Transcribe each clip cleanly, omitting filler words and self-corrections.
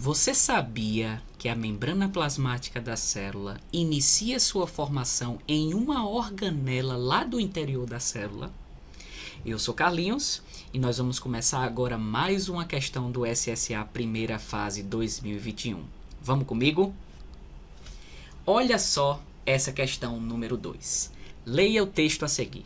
Você sabia que a membrana plasmática da célula inicia sua formação em uma organela lá do interior da célula? Eu sou Carlinhos e nós vamos começar agora mais uma questão do SSA Primeira Fase 2021. Vamos comigo? Olha só essa questão número 2. Leia o texto a seguir.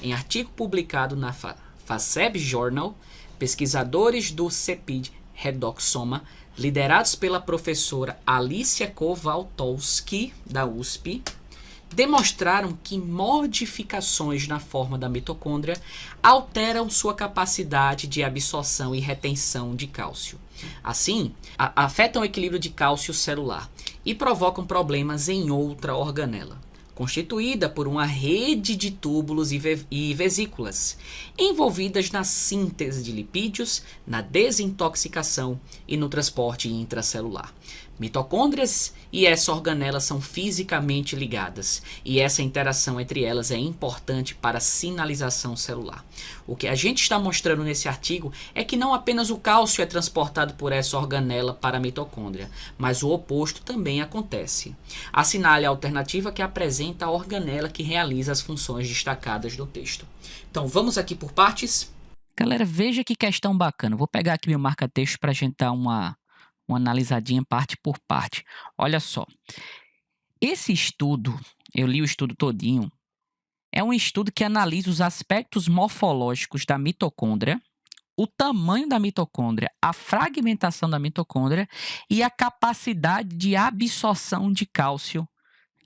Em artigo publicado na FACEB Journal, pesquisadores do CEPID Redoxoma, liderados pela professora Alicia Kowaltowski, da USP, demonstraram que modificações na forma da mitocôndria alteram sua capacidade de absorção e retenção de cálcio. Assim, afetam o equilíbrio de cálcio celular e provocam problemas em outra organela, constituída por uma rede de túbulos e vesículas, envolvidas na síntese de lipídios, na desintoxicação e no transporte intracelular. Mitocôndrias e essa organela são fisicamente ligadas, e essa interação entre elas é importante para a sinalização celular. O que a gente está mostrando nesse artigo é que não apenas o cálcio é transportado por essa organela para a mitocôndria, mas o oposto também acontece. Assinale a alternativa que apresenta a organela que realiza as funções destacadas no texto. Então vamos aqui por partes. Galera, veja que questão bacana. Vou pegar aqui meu marca-texto para a gente dar uma analisadinha parte por parte. Olha só. Esse estudo, eu li o estudo todinho, é um estudo que analisa os aspectos morfológicos da mitocôndria, o tamanho da mitocôndria, a fragmentação da mitocôndria e a capacidade de absorção de cálcio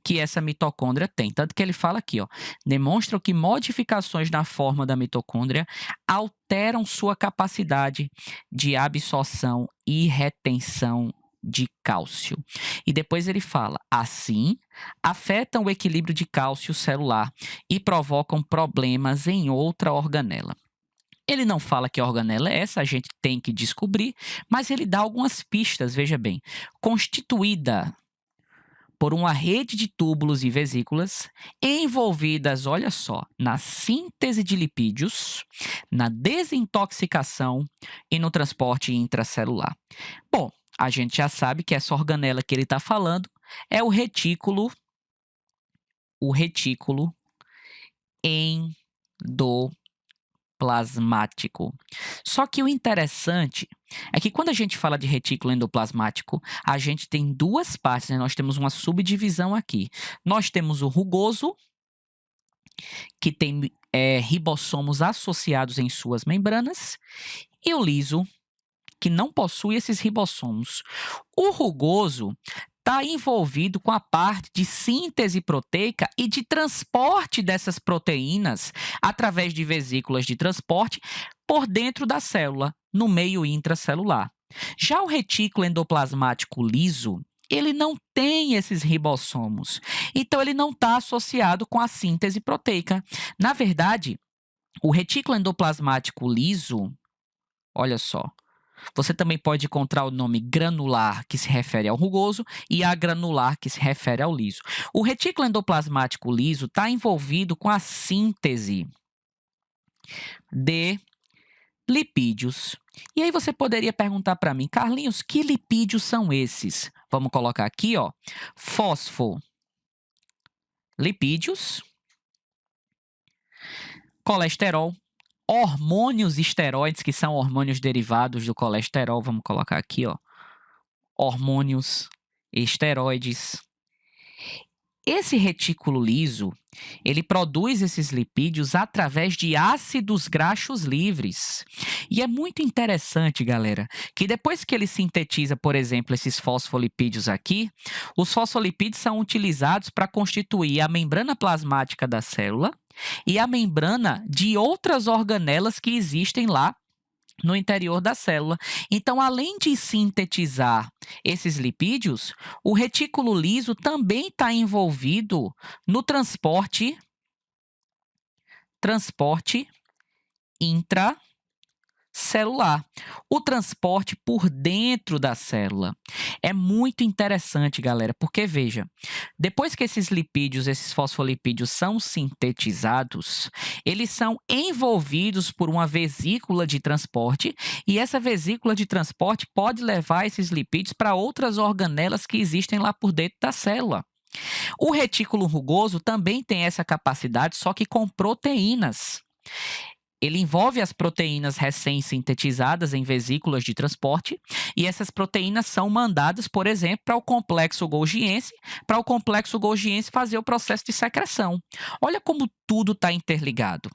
que essa mitocôndria tem. Tanto que ele fala aqui, demonstram que modificações na forma da mitocôndria alteram sua capacidade de absorção e retenção de cálcio. E depois ele fala, assim, afetam o equilíbrio de cálcio celular e provocam problemas em outra organela. Ele não fala que organela é essa, a gente tem que descobrir, mas ele dá algumas pistas, veja bem. Constituída por uma rede de túbulos e vesículas envolvidas, olha só, na síntese de lipídios, na desintoxicação e no transporte intracelular. Bom, a gente já sabe que essa organela que ele está falando é o retículo endoplasmático. Só que o interessante é que quando a gente fala de retículo endoplasmático, a gente tem duas partes, né? Nós temos uma subdivisão aqui. Nós temos o rugoso, que tem ribossomos associados em suas membranas, e o liso, que não possui esses ribossomos. O rugoso está envolvido com a parte de síntese proteica e de transporte dessas proteínas através de vesículas de transporte por dentro da célula, no meio intracelular. Já o retículo endoplasmático liso, ele não tem esses ribossomos, então ele não está associado com a síntese proteica. Na verdade, o retículo endoplasmático liso, olha só, você também pode encontrar o nome granular, que se refere ao rugoso, e agranular, que se refere ao liso. O retículo endoplasmático liso está envolvido com a síntese de lipídios. E aí você poderia perguntar para mim, Carlinhos, que lipídios são esses? Vamos colocar aqui, fosfolipídios, colesterol, hormônios esteroides, que são hormônios derivados do colesterol. Vamos colocar aqui, hormônios esteroides. Esse retículo liso, ele produz esses lipídios através de ácidos graxos livres. E é muito interessante, galera, que depois que ele sintetiza, por exemplo, esses fosfolipídios aqui, os fosfolipídios são utilizados para constituir a membrana plasmática da célula e a membrana de outras organelas que existem lá no interior da célula. Então, além de sintetizar esses lipídios, o retículo liso também está envolvido no transporte intracelular, o transporte por dentro da célula. É muito interessante, galera, porque veja, depois que esses lipídios, esses fosfolipídios são sintetizados, eles são envolvidos por uma vesícula de transporte e essa vesícula de transporte pode levar esses lipídios para outras organelas que existem lá por dentro da célula. O retículo rugoso também tem essa capacidade, só que com proteínas. Ele envolve as proteínas recém-sintetizadas em vesículas de transporte e essas proteínas são mandadas, por exemplo, para o complexo Golgiense fazer o processo de secreção. Olha como tudo está interligado.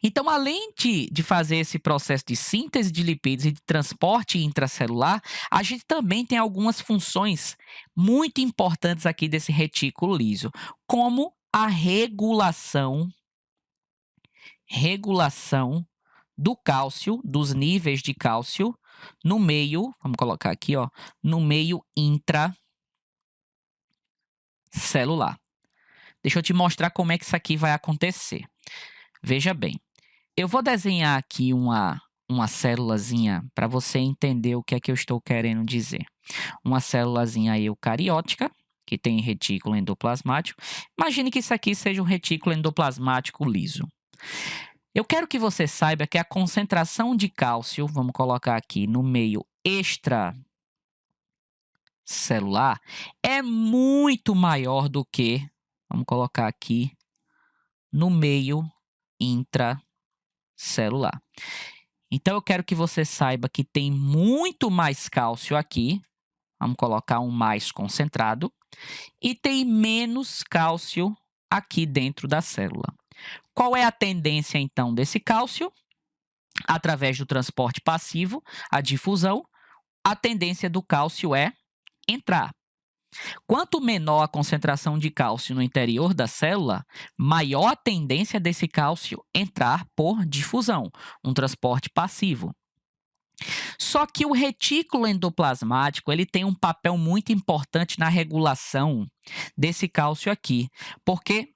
Então, além de fazer esse processo de síntese de lipídios e de transporte intracelular, a gente também tem algumas funções muito importantes aqui desse retículo liso, como a regulação do cálcio, dos níveis de cálcio no meio, vamos colocar aqui, ó, no meio intracelular. Deixa eu te mostrar como é que isso aqui vai acontecer. Veja bem, eu vou desenhar aqui uma célulazinha para você entender o que é que eu estou querendo dizer. Uma célulazinha eucariótica, que tem retículo endoplasmático. Imagine que isso aqui seja um retículo endoplasmático liso. Eu quero que você saiba que a concentração de cálcio, vamos colocar aqui no meio extracelular, é muito maior do que, vamos colocar aqui, no meio intracelular. Então, eu quero que você saiba que tem muito mais cálcio aqui, vamos colocar um mais concentrado, e tem menos cálcio aqui dentro da célula. Qual é a tendência, então, desse cálcio? Através do transporte passivo, a difusão, a tendência do cálcio é entrar. Quanto menor a concentração de cálcio no interior da célula, maior a tendência desse cálcio entrar por difusão, um transporte passivo. Só que o retículo endoplasmático ele tem um papel muito importante na regulação desse cálcio aqui, porque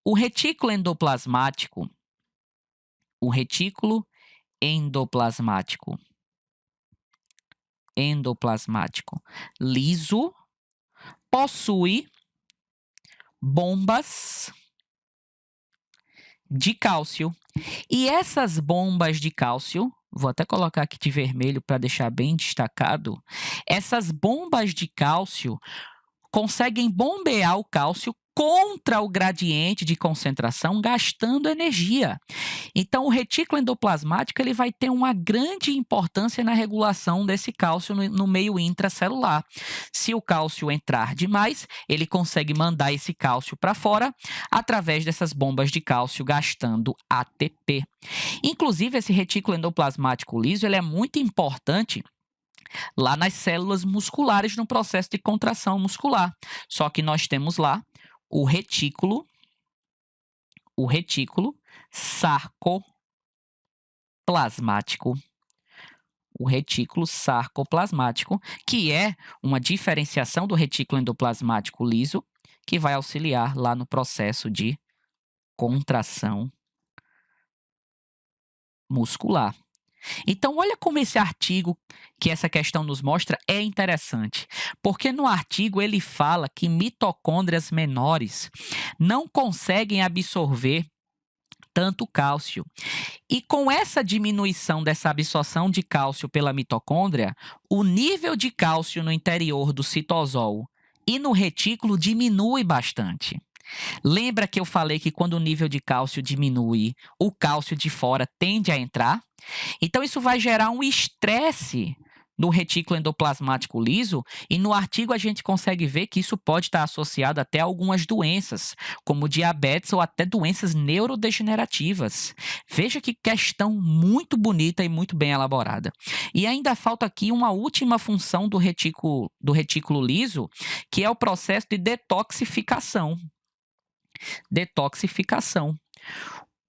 o retículo endoplasmático liso possui bombas de cálcio. E essas bombas de cálcio, vou até colocar aqui de vermelho para deixar bem destacado, essas bombas de cálcio conseguem bombear o cálcio contra o gradiente de concentração, gastando energia. Então, o retículo endoplasmático ele vai ter uma grande importância na regulação desse cálcio no meio intracelular. Se o cálcio entrar demais, ele consegue mandar esse cálcio para fora através dessas bombas de cálcio, gastando ATP. Inclusive, esse retículo endoplasmático liso ele é muito importante lá nas células musculares no processo de contração muscular. Só que nós temos lá o retículo sarcoplasmático. O retículo sarcoplasmático, que é uma diferenciação do retículo endoplasmático liso, que vai auxiliar lá no processo de contração muscular. Então, olha como esse artigo que essa questão nos mostra é interessante, porque no artigo ele fala que mitocôndrias menores não conseguem absorver tanto cálcio. E com essa diminuição dessa absorção de cálcio pela mitocôndria, o nível de cálcio no interior do citosol e no retículo diminui bastante. Lembra que eu falei que quando o nível de cálcio diminui, o cálcio de fora tende a entrar? Então, isso vai gerar um estresse no retículo endoplasmático liso e no artigo a gente consegue ver que isso pode estar associado até a algumas doenças, como diabetes ou até doenças neurodegenerativas. Veja que questão muito bonita e muito bem elaborada. E ainda falta aqui uma última função do retículo liso, que é o processo de detoxificação.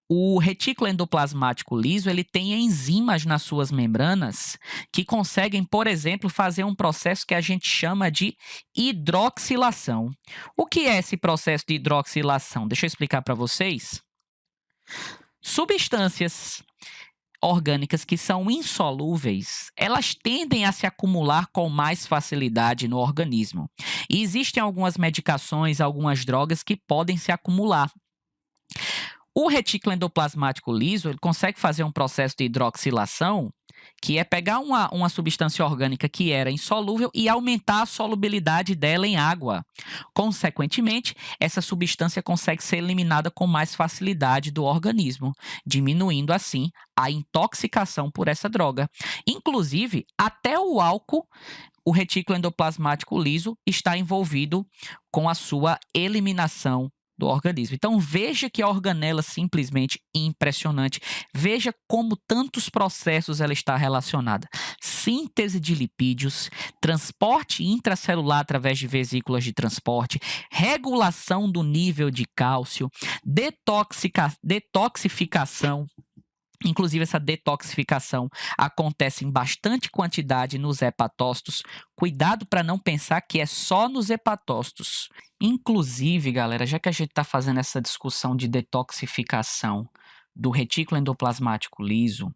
O retículo endoplasmático liso ele tem enzimas nas suas membranas que conseguem, por exemplo, fazer um processo que a gente chama de hidroxilação. O que é esse processo de hidroxilação? Deixa eu explicar para vocês. Substâncias orgânicas que são insolúveis, elas tendem a se acumular com mais facilidade no organismo. E existem algumas medicações, algumas drogas que podem se acumular. O retículo endoplasmático liso, ele consegue fazer um processo de hidroxilação, que é pegar uma substância orgânica que era insolúvel e aumentar a solubilidade dela em água. Consequentemente, essa substância consegue ser eliminada com mais facilidade do organismo, diminuindo assim a intoxicação por essa droga. Inclusive, até o álcool, o retículo endoplasmático liso está envolvido com a sua eliminação do organismo. Então, veja que a organela simplesmente impressionante. Veja como tantos processos ela está relacionada. Síntese de lipídios, transporte intracelular através de vesículas de transporte, regulação do nível de cálcio, detoxificação. Inclusive, essa detoxificação acontece em bastante quantidade nos hepatócitos. Cuidado para não pensar que é só nos hepatócitos. Inclusive, galera, já que a gente está fazendo essa discussão de detoxificação do retículo endoplasmático liso,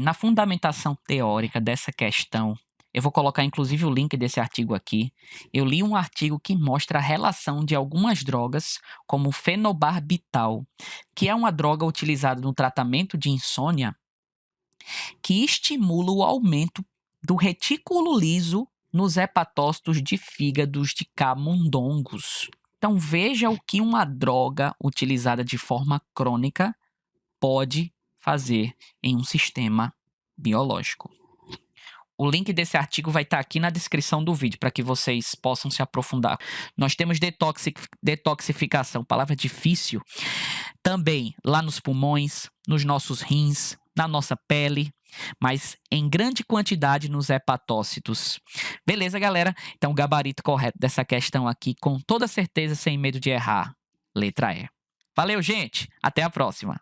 na fundamentação teórica dessa questão, eu vou colocar inclusive o link desse artigo aqui. Eu li um artigo que mostra a relação de algumas drogas, como o fenobarbital, que é uma droga utilizada no tratamento de insônia, que estimula o aumento do retículo liso nos hepatócitos de fígados de camundongos. Então veja o que uma droga utilizada de forma crônica pode fazer em um sistema biológico. O link desse artigo vai estar aqui na descrição do vídeo para que vocês possam se aprofundar. Nós temos detoxificação, palavra difícil, também lá nos pulmões, nos nossos rins, na nossa pele, mas em grande quantidade nos hepatócitos. Beleza, galera? Então, o gabarito correto dessa questão aqui, com toda certeza, sem medo de errar, letra E. Valeu, gente! Até a próxima!